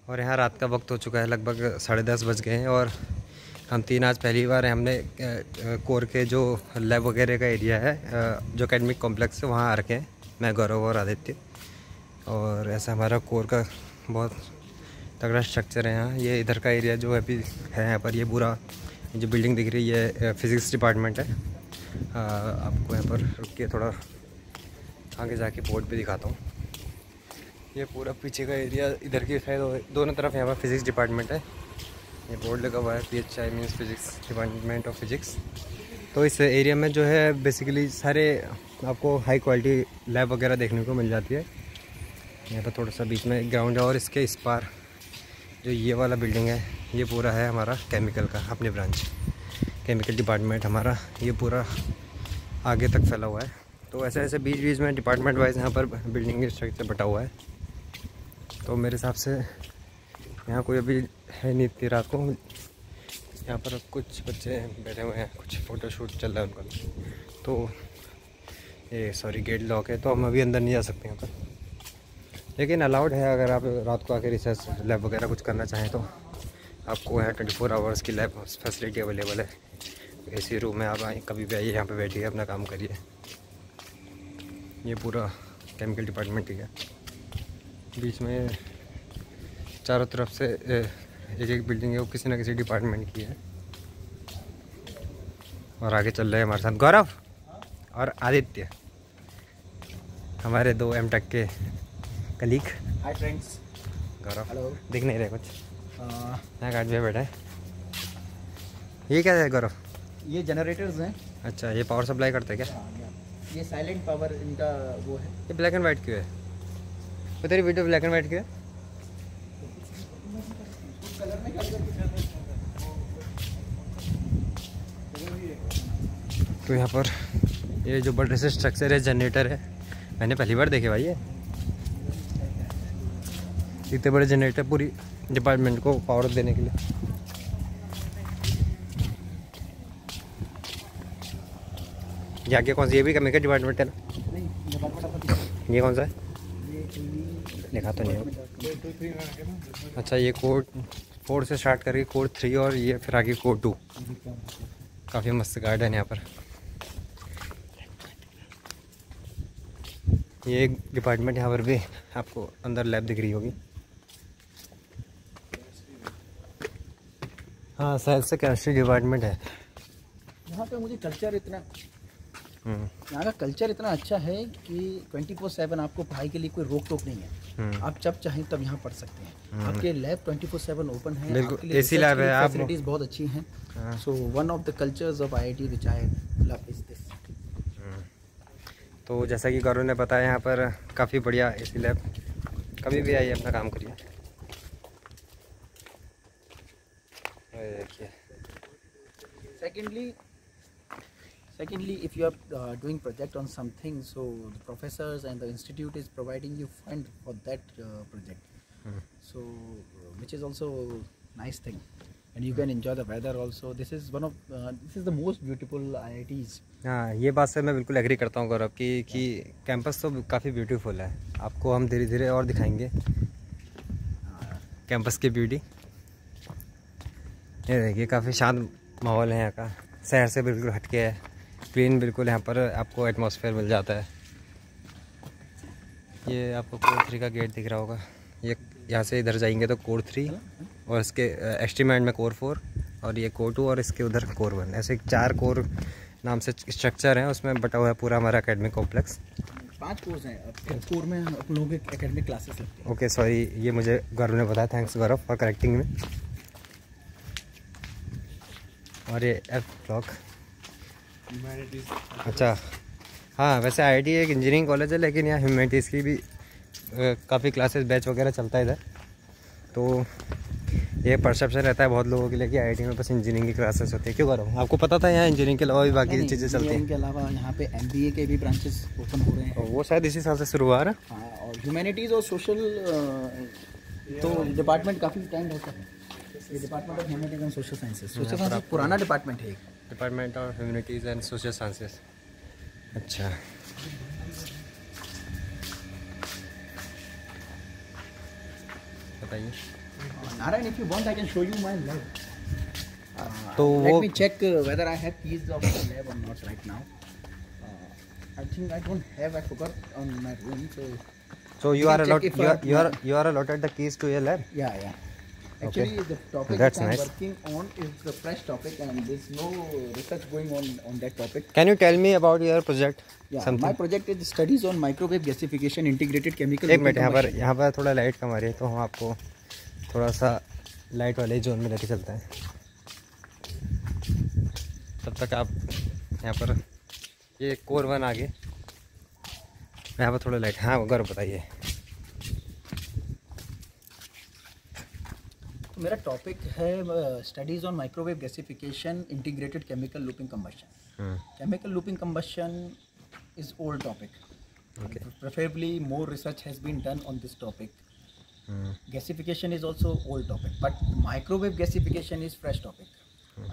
और यहाँ रात का वक्त हो चुका है, लगभग 10:30 बज गए हैं और हम तीन आज पहली बार हैं। हमने कोर के जो लैब वगैरह का एरिया है जो एकेडमिक कॉम्प्लेक्स है वहाँ आ रखे हैं, मैं गौरव और आदित्य। और ऐसा हमारा कोर का बहुत तगड़ा स्ट्रक्चर है यहाँ। ये इधर का एरिया जो अभी है यहाँ पर, ये पूरा जो बिल्डिंग दिख रही है फिज़िक्स डिपार्टमेंट है। आपको यहाँ पर रुक के थोड़ा आगे जाके बोर्ड पे दिखाता हूँ। ये पूरा पीछे का एरिया इधर की साइड दोनों तरफ यहाँ पर फिज़िक्स डिपार्टमेंट है। ये बोर्ड लगा हुआ है PHI means physics department of physics. तो इस एरिया में जो है बेसिकली सारे आपको हाई क्वालिटी लैब वगैरह देखने को मिल जाती है। यहाँ पर थोड़ा सा बीच में ग्राउंड है और इसके इस पार जो ये वाला बिल्डिंग है ये पूरा है हमारा केमिकल का अपनी ब्रांच, केमिकल डिपार्टमेंट हमारा ये पूरा आगे तक फैला हुआ है। तो ऐसे ऐसे बीच बीच में डिपार्टमेंट वाइज यहाँ पर बिल्डिंग स्ट्रक्चर बटा हुआ है। तो मेरे हिसाब से यहाँ कोई अभी है नहीं इतनी रात को। यहाँ पर कुछ बच्चे बैठे हुए हैं, कुछ फ़ोटो शूट चल रहा है उनका। तो ये सॉरी गेट लॉक है तो हम अभी अंदर नहीं जा सकते यहाँ पर, लेकिन अलाउड है। अगर आप रात को आके रिसर्च लैब वगैरह कुछ करना चाहें तो आपको यहाँ 24 आवर्स की लैब फैसिलिटी अवेलेबल है। AC रूम में आप आए, कभी भी आइए, यहाँ पे बैठिए, अपना काम करिए। ये पूरा केमिकल डिपार्टमेंट ही है। बीच में चारों तरफ से एक एक बिल्डिंग है, वो किसी न किसी डिपार्टमेंट की है। और आगे चल रहे हैं हमारे साथ गौरव और आदित्य, हमारे 2 M.Tech के colleague. Hi friends. Gaurav hello. दिख नहीं रहे कुछ, यहाँ गार्ड भी बैठा है। ये क्या है गौरव? ये जनरेटर्स हैं। अच्छा, ये पावर सप्लाई करते हैं क्या? ये साइलेंट पावर इनका वो है। ये ब्लैक एंड वाइट क्यों है? तो तेरी वीडियो ब्लैक एंड वाइट क्यों है? तो यहाँ पर ये जो बड़े से स्ट्रक्चर है जनरेटर है, मैंने पहली बार देखे भाई। ये इतने बड़े जनरेटर पूरी डिपार्टमेंट को पावर देने के लिए। ये आगे कौन सा? ये भी केमिकल डिपार्टमेंट है ना? ये कौन सा है? देखा तो नहीं है। अच्छा, ये कोड 4 से स्टार्ट करके कोड 3 और ये फिर आगे कोड 2। काफ़ी मस्त गार्डन है यहाँ पर। ये एक डिपार्टमेंट यहाँ पर भी आपको अंदर लैब दिख रही होगी। हाँ, शायद से केमिस्ट्री डिपार्टमेंट है। यहाँ पे मुझे कल्चर इतना यहाँ का कल्चर इतना अच्छा है कि 24/7 आपको पढ़ाई के लिए कोई रोक टोक नहीं है। आप जब चाहें तब यहाँ पढ़ सकते हैं। आपके लैब 24/7 ओपन है। बिल्कुल AC लैब है। आप फैसिलिटीज़ बहुत अच्छी हैं। So one of the cultures of IIT which I love is this. तो जैसा कि गौरव ने बताया, यहाँ पर काफ़ी बढ़िया AC लैब, कभी भी आइए, अपना काम करिए। देखिए, Secondly, if you are doing project on something, so the professors and the institute is providing you fund for that project. So which is also nice thing, and you can enjoy the weather also. This is the most beautiful IITs. हाँ, ये बात से मैं बिल्कुल agree करता हूँ गौरव कि campus तो काफ़ी ब्यूटीफुल है। आपको हम धीरे धीरे और दिखाएंगे कैंपस की ब्यूटी। ये देखिए, काफ़ी शांत माहौल है यहाँ का, शहर से बिल्कुल हटके है, क्लीन बिल्कुल यहाँ पर आपको एटमॉस्फेयर मिल जाता है। ये आपको कोड 3 का गेट दिख रहा होगा। ये यहाँ से इधर जाएंगे तो कोड 3 और इसके एस्टीमेट में कोर 4 और ये कोर 2 और इसके उधर कोर 1, ऐसे 4 कोर नाम से स्ट्रक्चर हैं। उसमें बटा हुआ है पूरा हमारा एकेडमिक कॉम्प्लेक्स। 5 कोर्स हैं। कोर में हम लोगों के एकेडमिक क्लासेस लगते हैं। ओके, सॉरी, ये मुझे गौरव ने बताया। थैंक्स गौरव फॉर करेक्टिंग में। और ये F ब्लॉक। अच्छा, हाँ, वैसे IIT एक इंजीनियरिंग कॉलेज है, लेकिन यहाँ ह्यूमैनिटीज़ की भी काफ़ी क्लासेस बैच वगैरह चलता है इधर। तो ये परसेप्शन रहता है बहुत लोगों के लिए कि IIT में बस इंजीनियरिंग की क्लासेस होती है। क्यों करो? आपको पता था यहाँ इंजीनियरिंग के अलावा भी बाकी चीज़ें चलती हैं? इनके अलावा यहाँ पे MBA के भी ब्रांचेस ओपन हो रहे हैं। वो शायद इसी साल से शुरू हुआ है। हाँ, और ह्यूमैनिटीज़ और सोशल तो डिपार्टमेंट काफ़ी टाइम होता है। ये department of humanities and social sciences. Social sciences पुराना डिपार्टमेंट है, एक department of humanities and social sciences. अच्छा, बताइए। Narayan, if you want, I can show you my lab. तो Let वो me check whether I have keys of the lab or not right now. I think I don't have. I forgot on my room. so you can are check allowed if you are allotted the keys to your lab. Yeah. Actually, the topic That's that I'm nice. working on is the fresh topic, and there's no research going on that topic. Can you tell me about your project? Yeah, Something. my project is studies on microwave gasification integrated chemical. एक minute, combustion. यहाँ पर थोड़ा light कम आ रही है, तो हम आपको थोड़ा सा लाइट वाले जोन में लेके चलते हैं। तब तक आप यहाँ पर ये कोर 1 आगे, यहाँ पर थोड़ा लाइट। हाँ गौरव बताइए। मेरा टॉपिक है studies on microwave gasification integrated chemical looping combustion. Chemical looping combustion is old topic. Okay. Preferably more research has been done on this topic. Gasification is also old topic, but microwave gasification is fresh topic.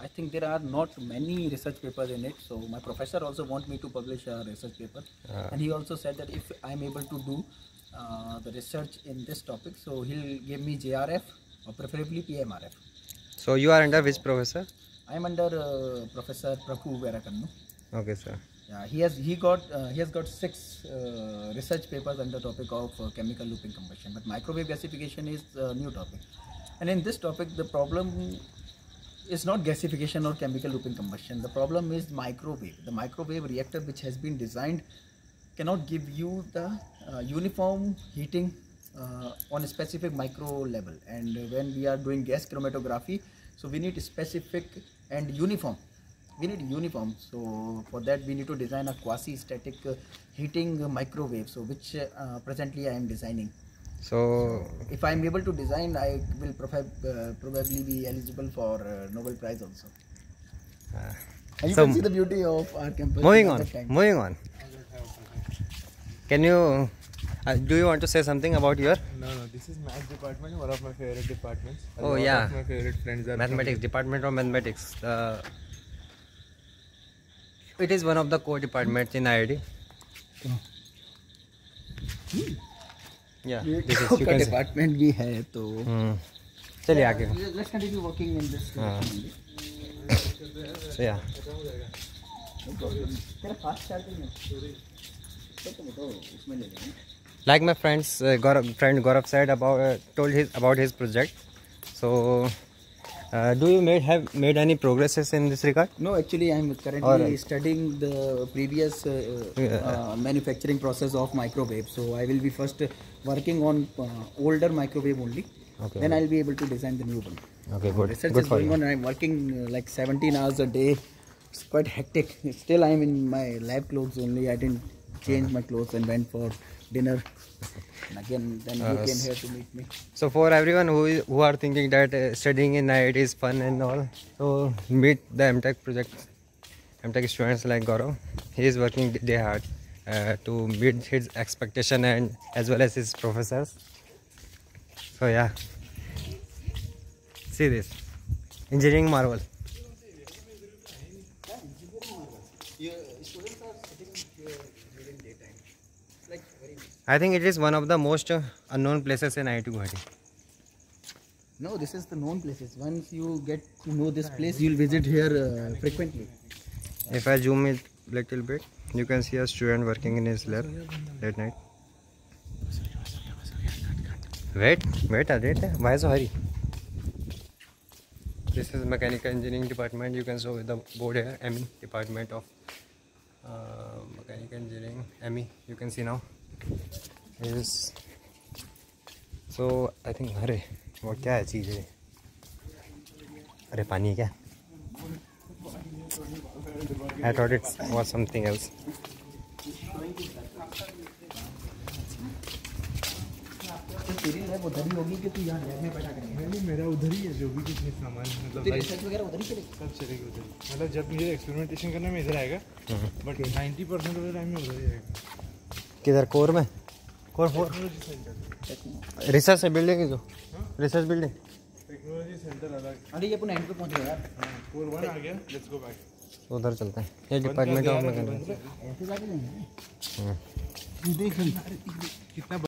I think there are not many research papers in it, so my professor also want me to publish a research paper, and he also said that if I am able to do the research in this topic, so he'll give me JRF or preferably PMRF. So you are under which professor? I am under Professor Prabhu Verakannu. Okay sir. Yeah, he has got 6 research papers under the topic of chemical looping combustion, but microwave gasification is a new topic. And in this topic, the problem is not gasification or chemical looping combustion. The problem is microwave. The microwave reactor which has been designed cannot give you the uniform heating on a specific micro level. And when we are doing gas chromatography, so we need specific and uniform. We need uniform, so for that we need to design a quasi-static heating microwave, so which presently I am designing. So if I am able to design, I will probably be eligible for Nobel Prize also. And you can see the beauty of our campus. Moving on. Can you do you want to say something about your? No, this is math department, one of my favorite departments. Oh yeah, my favorite friends are mathematics department or mathematics. It is one of the core departments in IIT. Yeah, this is का department भी है तो चलिए आगे। Let's continue working in this. So yeah. तेरा fast charging है? तो उसमें ले लेंगे। Like my friend Gaurav said about his project. So do you have made any progresses in this regard? No, actually I am currently studying the previous manufacturing process of microwave. So I will be first working on older microwave only. Okay. Then I will be able to design the new one. Okay, good. Research good is for going you. on. I am working like 17 hours a day. It's quite hectic. Still I am in my lab clothes only. I didn't change my clothes and went for dinner. And again, then you came here to meet me. So for everyone who are thinking that studying in IIT is fun and all, so meet the MTech students like Gaurav. He is working day hard to meet his expectation and as well as his professors. So yeah, see this engineering marvel. I think it is one of the most unknown places in IIT Guwahati. No, this is the known places. Once you get to know this place, you'll visit here frequently. If I zoom it little bit, you can see a student working in his lab late night. Wait, why so hurry? This is mechanical engineering department. You can show with the board here, ME department of mechanical engineering. ME, you can see now. Is so I think अरे वो क्या है चीज़ है? अरे पानी है क्या? I thought it was something else. तेरी लैब उधर ही होगी कि तू यहाँ लैब में बैठा करेंगे? नहीं, मेरा उधर ही है, जो भी कुछ सामान मतलब रिसर्च वगैरह उधर ही चलेगी? सब चलेगी उधर। मतलब जब मुझे एक्सपेरिमेंटेशन करना मैं इधर आएगा, बट 90% ऑफ द टाइम में उधर ही आएगा। किधर कोर में? कोर 4 रिसर्च बिल्डिंग है जो रिसर्च बिल्डिंग टेक्नोलॉजी सेंटर अलग। अरे ये अपन एंड पे पहुंच गए यार। कोर 1 आ गया, लेट्स गो बैक। उधर चलते हैं। ये डिपार्टमेंट ऑफ मैकेनिकल। ऐसे जाके नहीं है। देख कितना